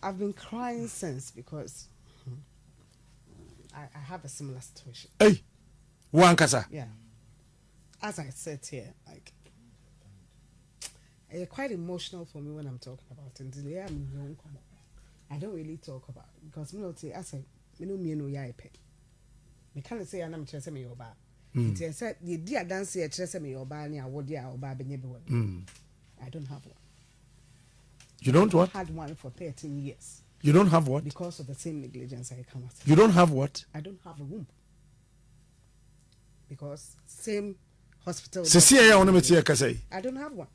I've been crying since because I have a similar situation. Hey, one kasa. Yeah. As I said here, like, it's quite emotional for me when I'm talking about it. Today I'm young. I don't really talk about it because I say, me no ya ipe. Me can't say I'm chese me yoba. It said the dear dance here chese me yoba ni awodi a oba benye be one. I don't have one. You don't what? I had one for 13 years. You don't have what? Because of the same negligence I come at. You don't have what? I don't have a womb. Because same hospital. I don't have one.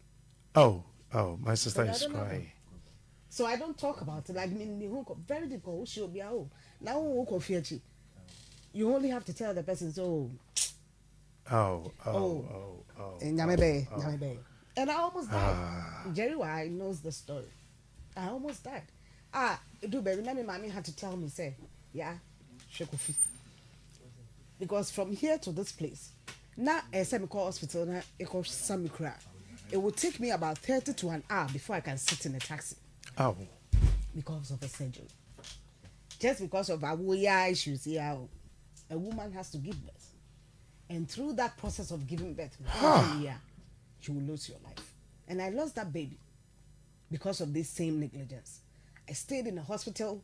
Oh, my sister is crying. So I don't talk about it. Like, very difficult. Now, you only have to tell the person, And I almost died. Jerry Y knows the story. I almost died. Baby, mommy had to tell me, say, yeah, Shekofi. Because from here to this place, now a semi-call hospital, now it costs some crap. It will take me about 30 to an hour before I can sit in a taxi. Oh. Because of a surgery. Just because of our issues here, a woman has to give birth. And through that process of giving birth, you will lose your life. And I lost that baby because of this same negligence. I stayed in the hospital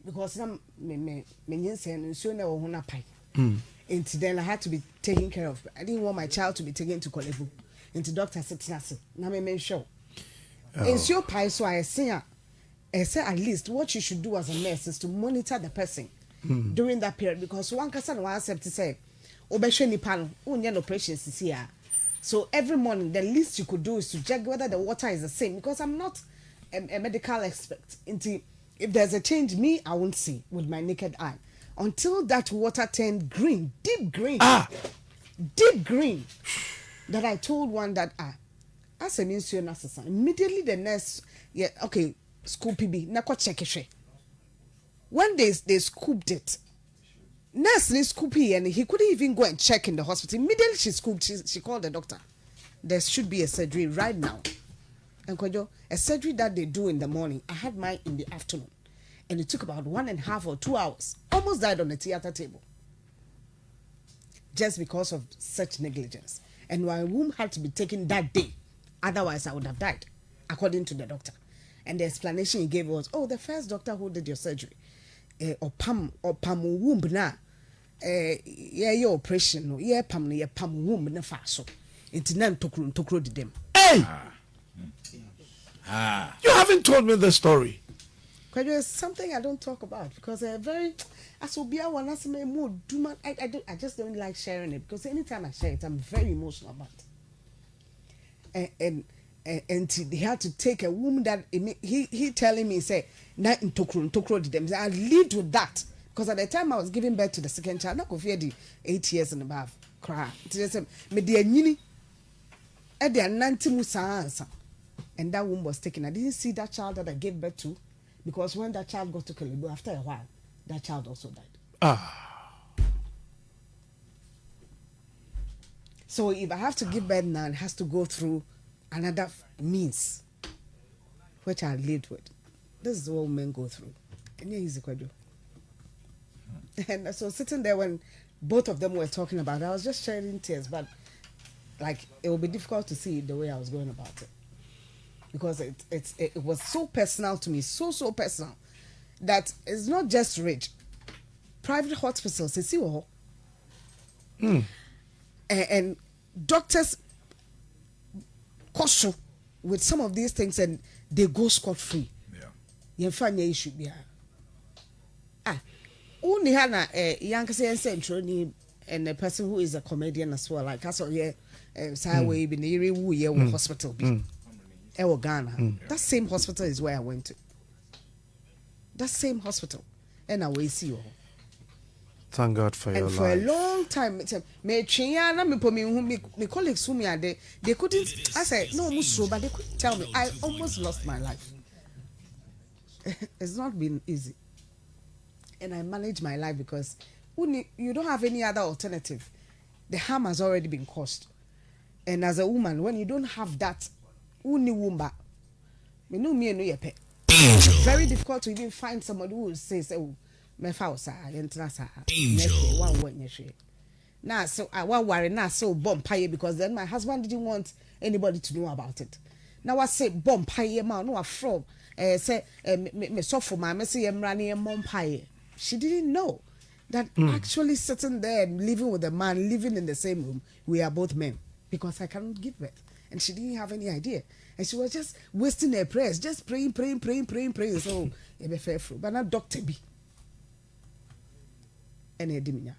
because and then I had to be taken care of. I didn't want my child to be taken to Kolebu. And the doctor said, "Na me show." It's your pie, so I say at least what you should do as a nurse is to monitor the person during that period, because one person will accept to say, "Obesheni pano, unyan operations is here." So every morning, the least you could do is to check whether the water is the same, because I'm not a medical expert. If there's a change, I won't see with my naked eye until that water turned green, deep green, that I told one that as a ministry nurse, immediately the nurse, school PB, nako check it. When they scooped it, nurse ni scoop it, and he couldn't even go and check in the hospital. Immediately she scooped, she called the doctor. There should be a surgery right now. And a surgery that they do in the morning, I had mine in the afternoon. And it took about 1.5 or 2 hours. Almost died on the theater table. Just because of such negligence. And my womb had to be taken that day. Otherwise, I would have died, according to the doctor. And the explanation he gave was, the first doctor who did your surgery, or pam womb na, your operation, pam womb na faso. It's nan tokro did them. Hey! You haven't told me the story. Because there's something I don't talk about, because they're very, as will be a one as me more do I just don't like sharing it, because anytime I share it, I'm very emotional about it. And they had to take a woman that he telling me, say, na tokro did them. I lived with that, because at the time I was giving birth to the second child, not for 8 years and above, cry. Me dear nini, and they are nantimusa. And that womb was taken. I didn't see that child that I gave birth to, because when that child got to Kalibu, after a while, that child also died. So if I have to give birth now, it has to go through another means, which I lived with. This is what men go through. And yeah, he's a quadro. And so sitting there when both of them were talking about it, I was just shedding tears, but like it would be difficult to see the way I was going about it. Because it was so personal to me, so personal, that it's not just rich. Private hospitals, they see and doctors caution with some of these things, and they go scot-free. You find the issue there. Only Hannah, young central, and a person who is a comedian as well, like I saw here, Saway, Biniri, hospital. Ghana. That same hospital is where I went to. That same hospital. And I will see you. Thank God for your life. And for a long time, my colleagues who me are there, they couldn't, I said, no, but they couldn't tell me. I almost lost my life. It's not been easy. And I managed my life because you don't have any other alternative. The harm has already been caused. And as a woman, when you don't have that, uni wumba, Me no me no yepe. Very difficult to even find somebody who says, "Oh, me fausa, yentrasa, one yeshe." Now, so I want worry now, so bomb pie because then my husband didn't want anybody to know about it. Now I say bomb pie man, no, from say me so for my messy running mom pie. She didn't know that actually sitting there and living with a man, living in the same room, we are both men because I cannot give birth, and she didn't have any idea. And she was just wasting her prayers, just praying. So, it be fair, but not Dr. B. And a dimina.